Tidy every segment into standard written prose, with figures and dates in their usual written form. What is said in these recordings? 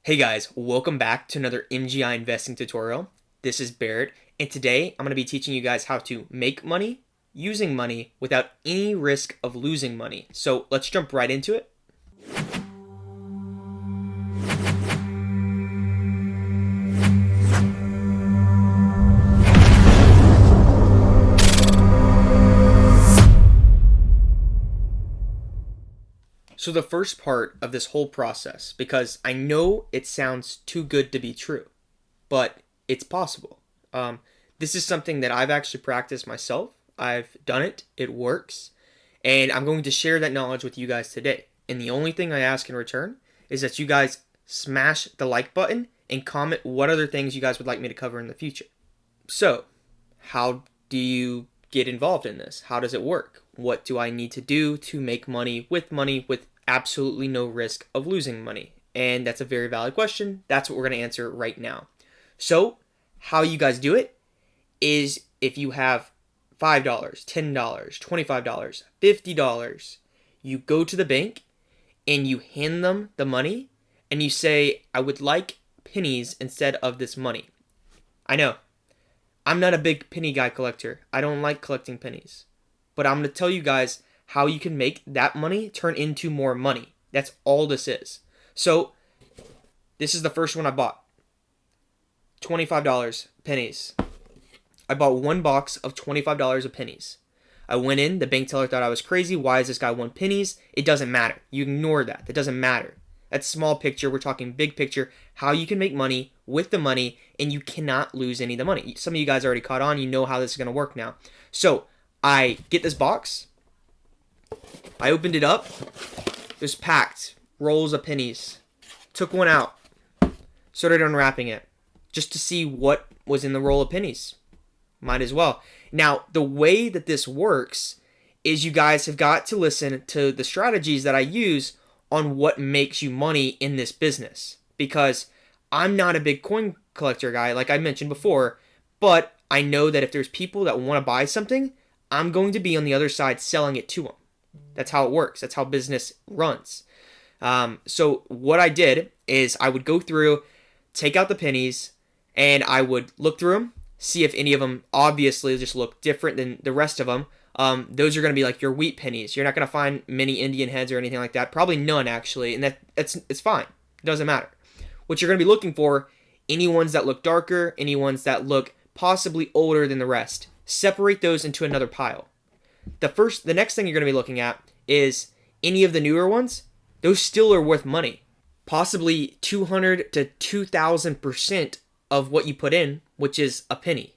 Hey guys, welcome back to another MGI investing tutorial. This is Barrett, and today I'm going to be teaching you guys how to make money using money without any risk of losing money. So let's jump right into it. So the first part of this whole process, because I know it sounds too good to be true, but it's possible. This is something that I've actually practiced myself. I've done it. It works. And I'm going to share that knowledge with you guys today. And the only thing I ask in return is that you guys smash the like button and comment what other things you guys would like me to cover in the future. So, how do you get involved in this? How does it work? What do I need to do to make money with absolutely no risk of losing money? And that's a very valid question. That's what we're going to answer right now. So, how you guys do it is if you have $5, $10, $25, $50, you go to the bank and you hand them the money and you say, I would like pennies instead of this money. I know, I'm not a big penny guy collector. I don't like collecting pennies. But I'm going to tell you guys how you can make that money turn into more money. That's all this is. So, this is the first one I bought. $25 pennies. I bought one box of $25 of pennies. I went in, the bank teller thought I was crazy. Why is this guy want pennies? It doesn't matter. You ignore that. That doesn't matter. That's small picture. We're talking big picture. How you can make money with the money and you cannot lose any of the money. Some of you guys already caught on. You know how this is going to work now. So, I get this box. I opened it up. It was packed. Rolls of pennies. Took one out. Started unwrapping it. Just to see what was in the roll of pennies. Might as well. Now, the way that this works is you guys have got to listen to the strategies that I use on what makes you money in this business. Because I'm not a big coin collector guy, like I mentioned before, but I know that if there's people that want to buy something, I'm going to be on the other side selling it to them. That's how it works. That's how business runs. So what I did is I would go through, take out the pennies, and I would look through them, see if any of them obviously just look different than the rest of them. Those are going to be like your wheat pennies. You're not going to find many Indian heads or anything like that. Probably none, actually, and it's fine. It doesn't matter. What you're going to be looking for, any ones that look darker, any ones that look possibly older than the rest. Separate those into another pile. The next thing you're going to be looking at is any of the newer ones. Those still are worth money. Possibly 200 to 2,000% of what you put in, which is a penny.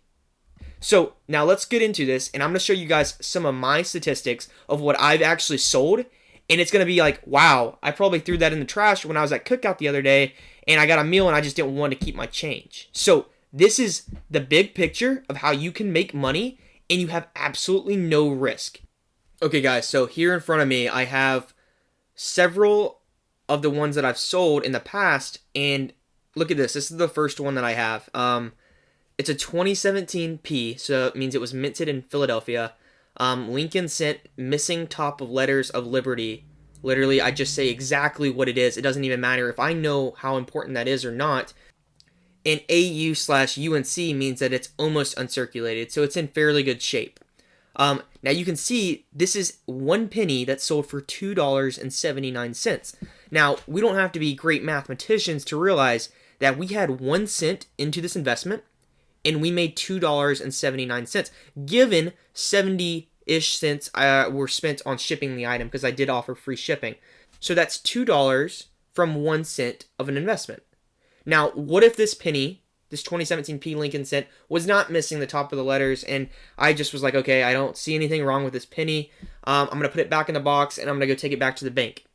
So now let's get into this, and I'm going to show you guys some of my statistics of what I've actually sold, and it's going to be like, wow, I probably threw that in the trash when I was at Cookout the other day, and I got a meal and I just didn't want to keep my change. So this is the big picture of how you can make money, and you have absolutely no risk. Okay guys, so here in front of me, I have several of the ones that I've sold in the past, and look at this. This is the first one that I have. It's a 2017 P, so it means it was minted in Philadelphia. Lincoln Cent, missing top of letters of Liberty. Literally, I just say exactly what it is. It doesn't even matter if I know how important that is or not. And AU/UNC means that it's almost uncirculated, so it's in fairly good shape. Now you can see this is one penny that sold for $2.79. Now, we don't have to be great mathematicians to realize that we had 1 cent into this investment and we made $2.79, given 70-ish cents were spent on shipping the item because I did offer free shipping. So that's $2 from 1 cent of an investment. Now, what if this penny, this 2017 P Lincoln Cent, was not missing the top of the letters, and I just was like, okay, I don't see anything wrong with this penny. I'm going to put it back in the box, and I'm going to go take it back to the bank.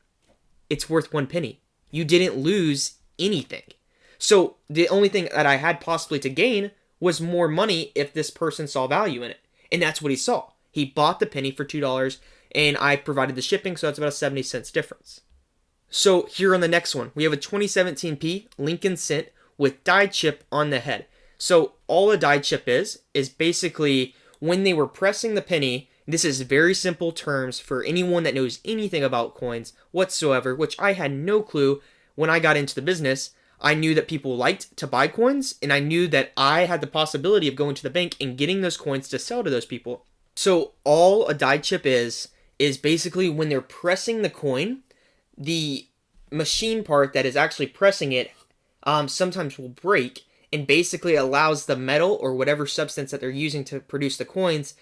It's worth 1 penny. You didn't lose anything. So the only thing that I had possibly to gain was more money if this person saw value in it. And that's what he saw. He bought the penny for $2, and I provided the shipping, so that's about a 70 cents difference. So here on the next one, we have a 2017 P Lincoln Cent with die chip on the head. So all a die chip is basically when they were pressing the penny, this is very simple terms for anyone that knows anything about coins whatsoever, which I had no clue when I got into the business. I knew that people liked to buy coins, and I knew that I had the possibility of going to the bank and getting those coins to sell to those people. So all a die chip is basically when they're pressing the coin, the machine part that is actually pressing it sometimes will break, and basically allows the metal or whatever substance that they're using to produce the coins,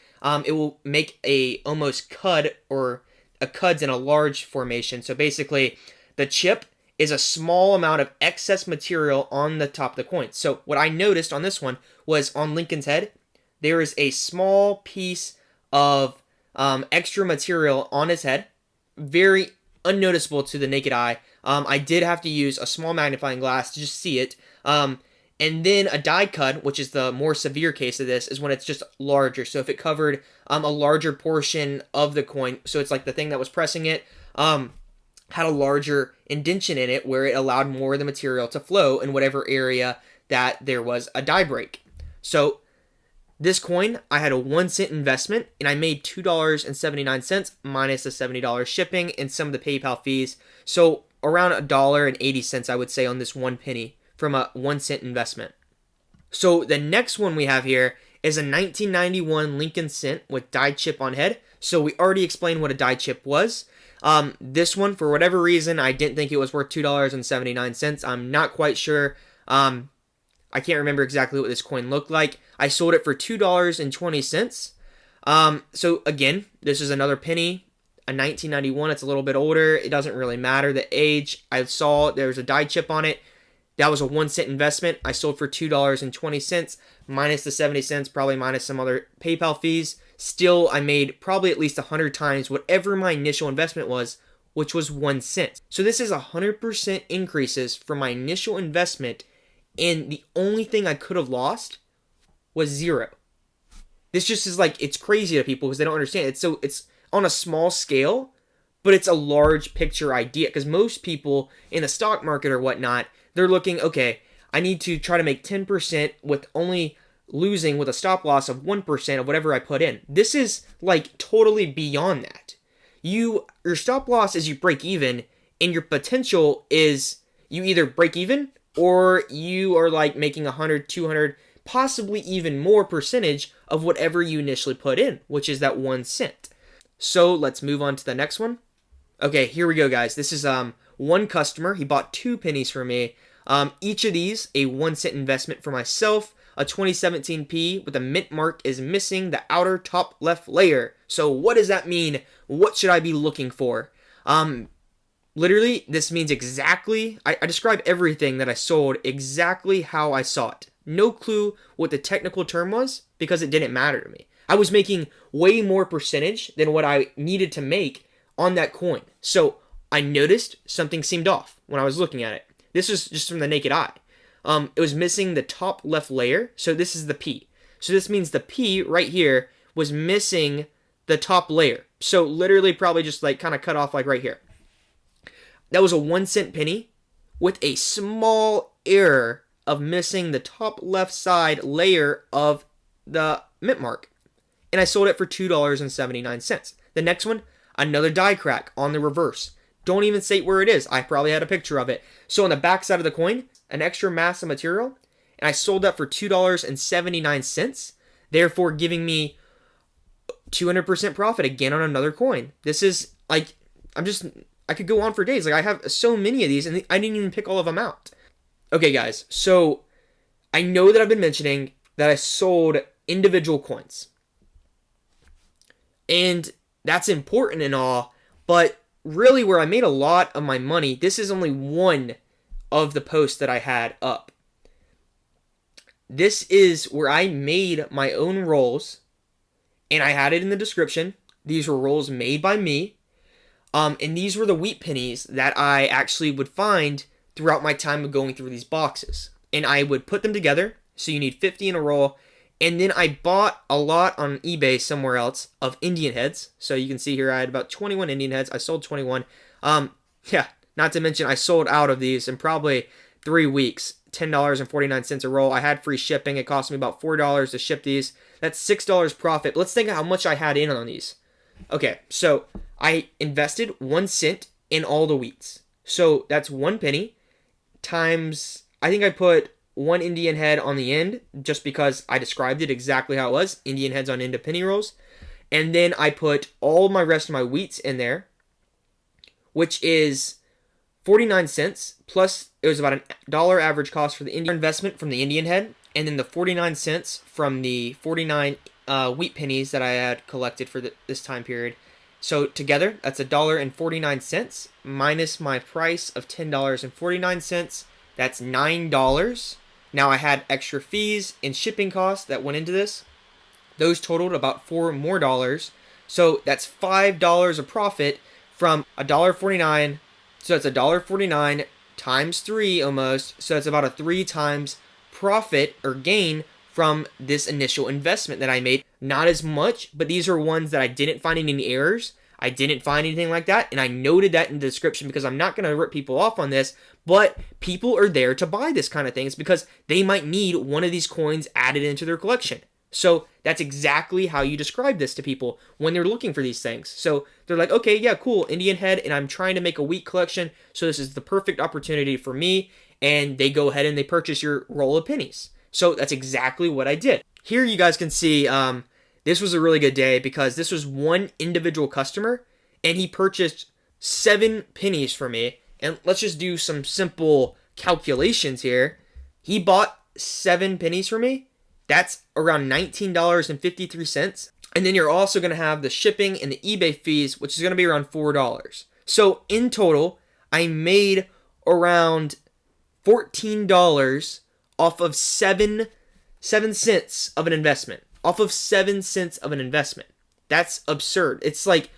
it will make a almost cud, or a cud's in a large formation. So basically the chip is a small amount of excess material on the top of the coin. So what I noticed on this one was on Lincoln's head, there is a small piece of extra material on his head, very unnoticeable to the naked eye. I did have to use a small magnifying glass to just see it. And then a die cut, which is the more severe case of this, is when it's just larger. So if it covered a larger portion of the coin, so it's like the thing that was pressing it had a larger indentation in it where it allowed more of the material to flow in whatever area that there was a die break. So this coin, I had a 1 cent investment, and I made $2.79 minus the $70 shipping and some of the PayPal fees. So around $1.80, I would say, on this 1 penny from a 1 cent investment. So the next one we have here is a 1991 Lincoln Cent with die chip on head. So we already explained what a die chip was. This one, for whatever reason, I didn't think it was worth $2.79. I'm not quite sure. I can't remember exactly what this coin looked like. I sold it for $2.20. So again, this is another penny, a 1991. It's a little bit older. It doesn't really matter the age. I saw there's a die chip on it. That was a 1 cent investment. I sold for $2.20 minus the 70 cents, probably minus some other PayPal fees. Still, I made probably at least 100 times whatever my initial investment was, which was 1 cent. So this is 100% increases from my initial investment, and the only thing I could have lost was zero. This just is like, it's crazy to people because they don't understand. It's on a small scale, but it's a large picture idea, because most people in the stock market or whatnot, they're looking, okay, I need to try to make 10% with only losing with a stop loss of 1% of whatever I put in. This is like totally beyond that. Your stop loss is you break even, and your potential is you either break even or you are like making 100, 200, possibly even more percentage of whatever you initially put in, which is that 1 cent. So let's move on to the next one. Okay, here we go, guys. This is one customer. He bought 2 pennies from me. Each of these, a 1 cent investment for myself. A 2017 P with a mint mark is missing the outer top left layer. So what does that mean? What should I be looking for? Literally, this means exactly, I described everything that I sold exactly how I saw it. No clue what the technical term was because it didn't matter to me. I was making way more percentage than what I needed to make on that coin. So I noticed something seemed off when I was looking at it. This was just from the naked eye. It was missing the top left layer. So this is the P. So this means the P right here was missing the top layer. So literally probably just like kind of cut off like right here. That was a 1 cent penny with a small error of missing the top left side layer of the mint mark. And I sold it for $2.79. The next one, another die crack on the reverse. Don't even state where it is. I probably had a picture of it. So on the back side of the coin, an extra mass of material, and I sold that for $2.79, therefore giving me 200% profit again on another coin. This is like, I could go on for days. Like, I have so many of these, and I didn't even pick all of them out. Okay, guys, so I know that I've been mentioning that I sold individual coins. And that's important and all, but really where I made a lot of my money, this is only one of the posts that I had up. This is where I made my own rolls, and I had it in the description. These were rolls made by me. And these were the wheat pennies that I actually would find throughout my time of going through these boxes. And I would put them together. So you need 50 in a roll. And then I bought a lot on eBay somewhere else of Indian heads. So you can see here I had about 21 Indian heads. I sold 21. Not to mention I sold out of these in probably 3 weeks. $10.49 a roll. I had free shipping. It cost me about $4 to ship these. That's $6 profit. Let's think of how much I had in on these. Okay, so I invested 1 cent in all the wheats. So that's 1 penny times, I think I put one Indian head on the end just because I described it exactly how it was. Indian heads on end of penny rolls. And then I put all my rest of my wheats in there, which is 49 cents, plus it was about a dollar average cost for the Indian investment from the Indian head, and then the 49 cents from the 49 wheat pennies that I had collected for this time period. So together, that's $1.49 minus my price of $10.49. That's $9. Now I had extra fees and shipping costs that went into this. Those totaled about $4 more. So that's $5 of profit from $1.49. So that's $1.49 times 3 almost. So that's about a 3 times profit or gain from this initial investment that I made. Not as much, but these are ones that I didn't find any errors. I didn't find anything like that, and I noted that in the description because I'm not going to rip people off on this, but people are there to buy this kind of things because they might need one of these coins added into their collection. So that's exactly how you describe this to people when they're looking for these things. So they're like, okay, yeah, cool, Indian head, and I'm trying to make a wheat collection, so this is the perfect opportunity for me, and they go ahead and they purchase your roll of pennies. So that's exactly what I did. Here you guys can see this was a really good day because this was one individual customer, and he purchased 7 pennies for me. And let's just do some simple calculations here. He bought 7 pennies for me. That's around $19.53. And then you're also going to have the shipping and the eBay fees, which is going to be around $4. So in total, I made around $14 off of 7 cents of an investment. Off of 7 cents of an investment. That's absurd. It's like,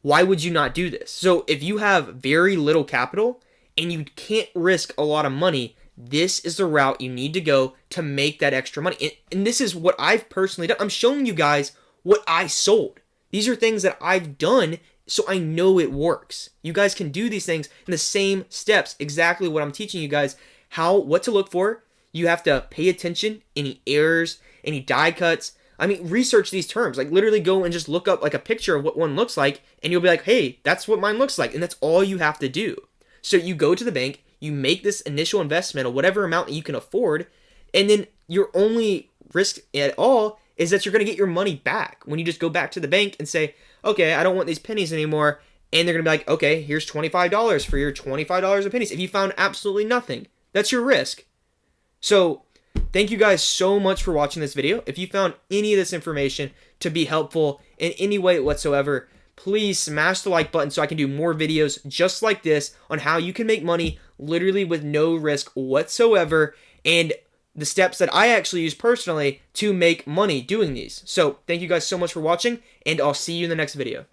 why would you not do this? So if you have very little capital and you can't risk a lot of money, this is the route you need to go to make that extra money. And this is what I've personally done. I'm showing you guys what I sold. These are things that I've done, so I know it works. You guys can do these things in the same steps, exactly what I'm teaching you guys, what to look for. You have to pay attention, any errors, any die cuts. I mean, research these terms. Like, literally go and just look up like a picture of what one looks like, and you'll be like, hey, that's what mine looks like. And that's all you have to do. So you go to the bank, you make this initial investment of whatever amount that you can afford, and then your only risk at all is that you're going to get your money back when you just go back to the bank and say, okay, I don't want these pennies anymore. And they're going to be like, okay, here's $25 for your $25 of pennies. If you found absolutely nothing, that's your risk. So thank you guys so much for watching this video. If you found any of this information to be helpful in any way whatsoever, please smash the like button so I can do more videos just like this on how you can make money literally with no risk whatsoever, and the steps that I actually use personally to make money doing these. So thank you guys so much for watching, and I'll see you in the next video.